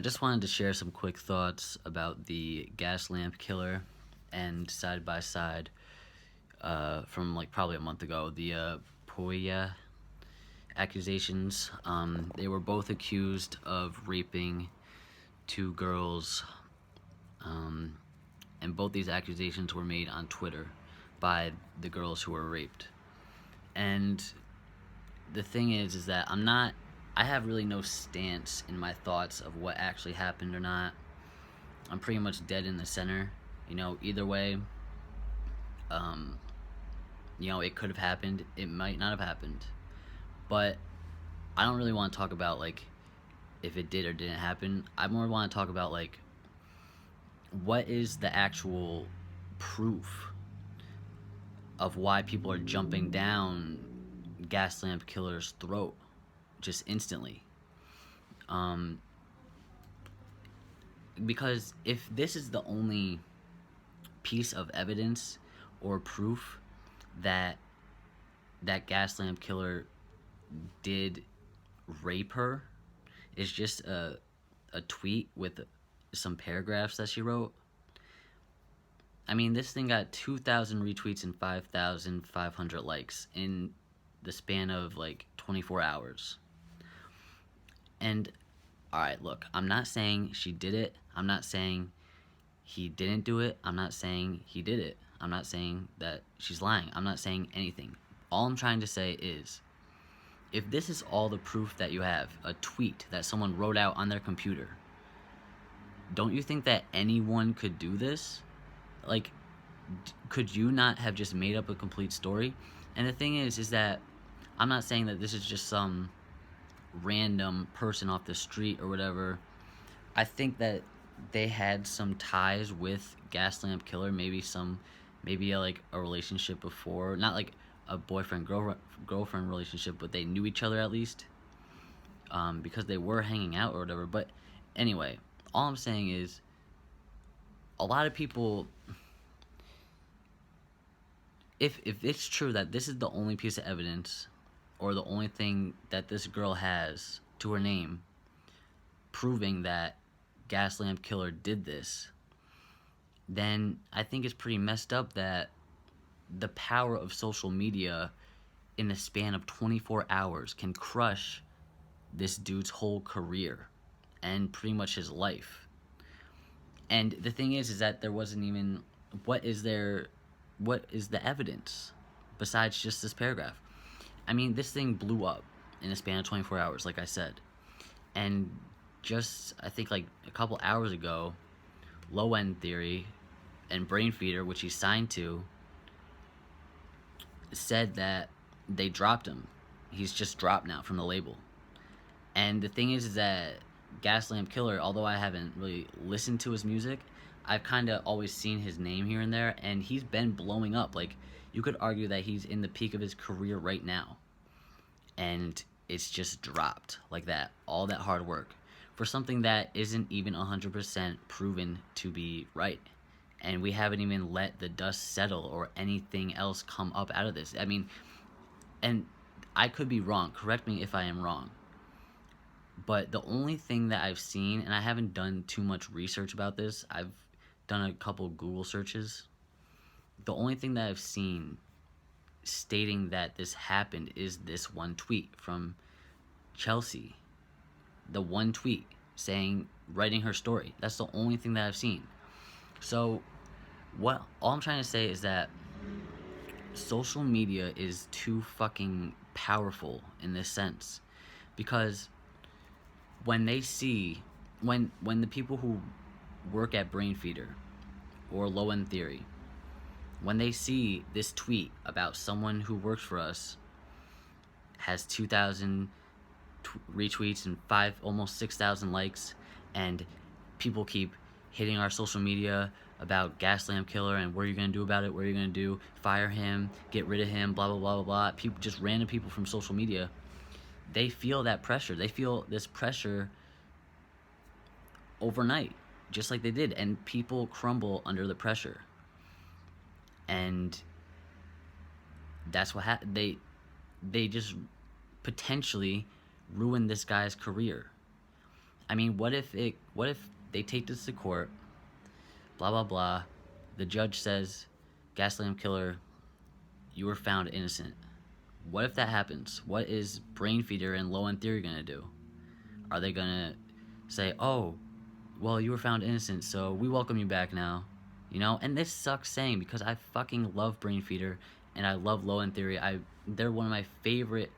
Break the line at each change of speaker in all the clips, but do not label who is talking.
just wanted to share some quick thoughts about the Gaslamp killer and side by side from like probably a month ago, the Pouya accusations. They were both accused of raping two girls, um, and both these accusations were made on Twitter by the girls who were raped. And the thing is that I have really no stance in my thoughts of what actually happened or not. I'm pretty much dead in the center. Either way, um, it could have happened. It might not have happened. But I don't really want to talk about like if it did or didn't happen. I more want to talk about like what is the actual proof of why people are jumping down Gaslamp killer's throat just instantly. Um, because if this is the only piece of evidence or proof that that Gaslamp killer did rape her, is just a tweet with some paragraphs that she wrote. I mean, this thing got 2,000 retweets and 5,500 likes in the span of like 24 hours. And alright, look, I'm not saying she did it. I'm not saying he didn't do it. I'm not saying he did it. I'm not saying that she's lying. I'm not saying anything. All I'm trying to say is, if this is all the proof that you have, a tweet that someone wrote out on their computer, don't you think that anyone could do this? Like, could you not have just made up a complete story? And the thing is that I'm not saying that this is just some random person off the street or whatever. I think that they had some ties with Gaslamp Killer, maybe like a relationship before, not like a boyfriend girlfriend relationship, but they knew each other at least, because they were hanging out or whatever. But anyway, all I'm saying is, a lot of people, if it's true that this is the only piece of evidence or the only thing that this girl has to her name proving that Gaslamp Killer did this, then I think it's pretty messed up that the power of social media in the span of 24 hours can crush this dude's whole career and pretty much his life. And the thing is that there wasn't even, what is the evidence besides just this paragraph? I mean, this thing blew up in a span of 24 hours, like I said. And just, I think like a couple hours ago, Low End Theory and Brain Feeder, which he signed to, said that they dropped him. He's just dropped now from the label. And the thing is that Gaslamp Killer, although I haven't really listened to his music, I've kind of always seen his name here and there, and he's been blowing up. Like, you could argue that he's in the peak of his career right now. And it's just dropped like that. All that hard work for something that isn't even 100% proven to be right. And we haven't even let the dust settle or anything else come up out of this. I mean, and I could be wrong. Correct me if I am wrong. But the only thing that I've seen, and I haven't done too much research about this, I've done a couple Google searches. The only thing that I've seen stating that this happened is this one tweet from Chelsea. The one tweet writing her story. That's the only thing that I've seen. So, all I'm trying to say is that social media is too fucking powerful in this sense. Because when they see, when the people who work at Brain Feeder or Low End Theory, when they see this tweet about someone who works for us has 2,000 retweets and almost 6,000 likes, and people keep hitting our social media about Gaslamp Killer and what are you gonna do about it? What are you gonna do? Fire him? Get rid of him? Blah blah blah blah blah. People, just random people from social media, they feel that pressure. They feel this pressure overnight, just like they did, and people crumble under the pressure. And that's what happened. They just potentially ruined this guy's career. I mean, what if they take this to court, blah blah blah. The judge says, Gaslamp Killer, you were found innocent. What if that happens? What is Brain Feeder and Low End Theory gonna do? Are they gonna say, "Oh, well, you were found innocent, so we welcome you back now"? You know, and this sucks saying because I fucking love Brain Feeder and I love Low End Theory. They're one of my favorite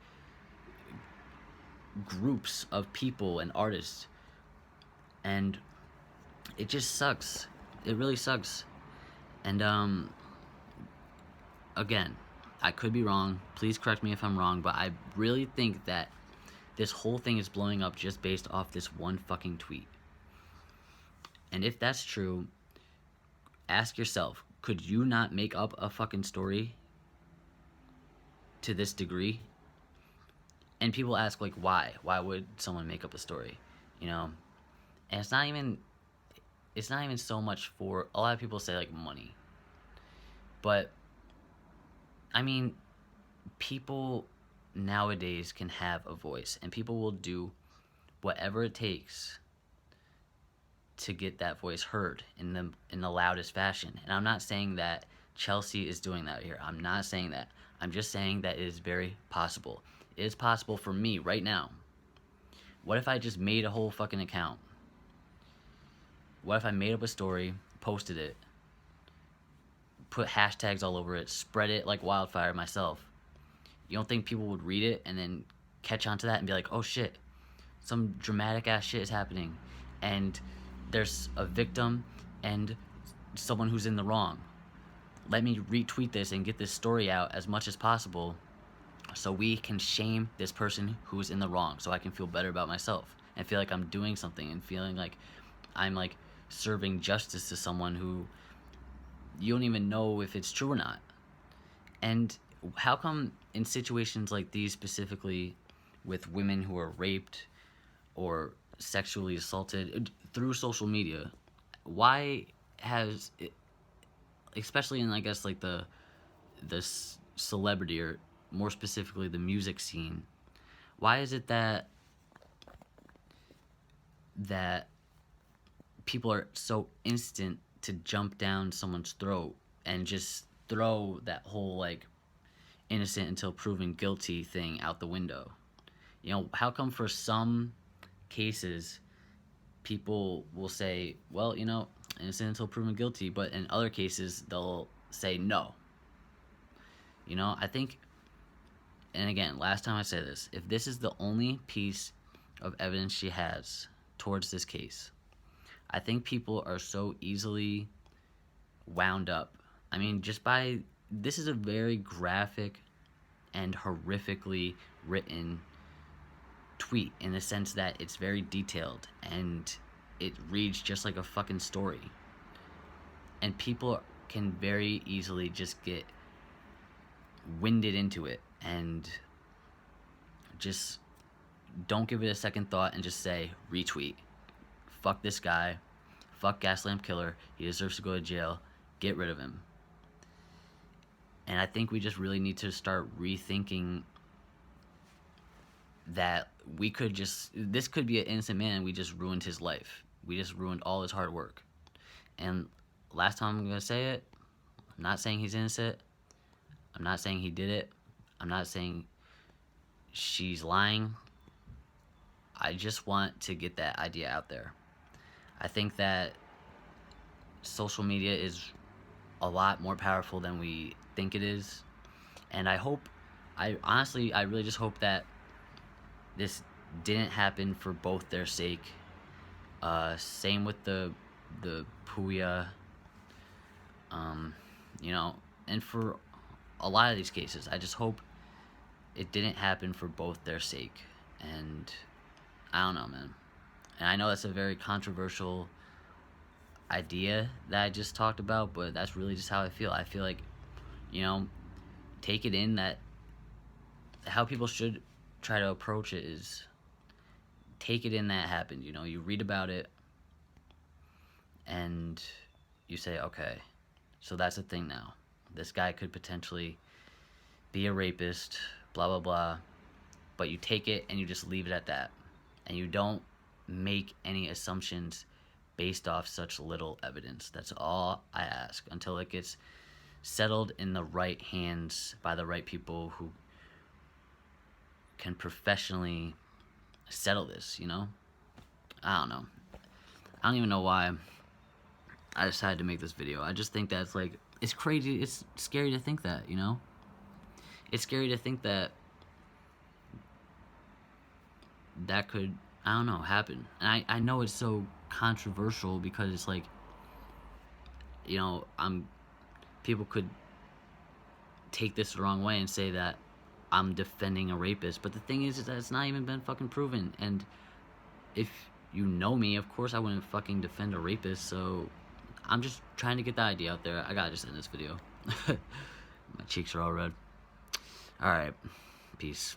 groups of people and artists, and it just sucks. It really sucks. And again, I could be wrong. Please correct me if I'm wrong, but I really think that this whole thing is blowing up just based off this one fucking tweet. And if that's true, ask yourself, could you not make up a fucking story to this degree? And people ask, like, why? Why would someone make up a story? You know? And it's not even so much for, a lot of people say, like, money. But I mean, people nowadays can have a voice, and people will do whatever it takes to get that voice heard in the loudest fashion. And I'm not saying that Chelsea is doing that here. I'm not saying that. I'm just saying that it is very possible. It is possible for me right now. What if I just made a whole fucking account? What if I made up a story, posted it, put hashtags all over it, spread it like wildfire myself? You don't think people would read it and then catch on to that and be like, oh shit, some dramatic ass shit is happening, and there's a victim and someone who's in the wrong. Let me retweet this and get this story out as much as possible so we can shame this person who's in the wrong, so I can feel better about myself and feel like I'm doing something and feeling like I'm like serving justice to someone who you don't even know if it's true or not. And how come in situations like these, specifically with women who are raped or sexually assaulted through social media, why has it, especially in, I guess, like the celebrity, or more specifically the music scene, why is it that people are so instant to jump down someone's throat and just throw that whole like innocent until proven guilty thing out the window? You know, how come for some cases people will say, well, you know, innocent until proven guilty, but in other cases they'll say no? You know, I think, and again, last time I said this, if this is the only piece of evidence she has towards this case, I think people are so easily wound up. I mean, just by, this is a very graphic and horrifically written tweet in the sense that it's very detailed and it reads just like a fucking story. And people can very easily just get winded into it and just don't give it a second thought and just say retweet. Fuck this guy. Fuck Gaslamp Killer. He deserves to go to jail. Get rid of him. And I think we just really need to start rethinking that we could just, this could be an innocent man and we just ruined his life. We just ruined all his hard work. And last time I'm going to say it, I'm not saying he's innocent. I'm not saying he did it. I'm not saying she's lying. I just want to get that idea out there. I think that social media is a lot more powerful than we think it is. And I really just hope that this didn't happen for both their sake. Same with the Pouya, you know, and for a lot of these cases, I just hope it didn't happen for both their sake. And I don't know, man. And I know that's a very controversial idea that I just talked about, but that's really just how I feel. I feel like, you know, take it in that how people should try to approach it is take it in that happened. You know, you read about it and you say, okay, so that's a thing now. This guy could potentially be a rapist, blah, blah, blah. But you take it and you just leave it at that. And you don't make any assumptions based off such little evidence. That's all I ask until it gets settled in the right hands by the right people who can professionally settle this, you know? I don't know. I don't even know why I decided to make this video. I just think that's like, it's crazy. It's scary to think that, you know? It's scary to think that that could, I don't know, happen. And I know it's so controversial because it's like, you know, people could take this the wrong way and say that I'm defending a rapist. But the thing is that it's not even been fucking proven. And if you know me, of course I wouldn't fucking defend a rapist. So I'm just trying to get the idea out there. I gotta just end this video. My cheeks are all red. Alright. Peace.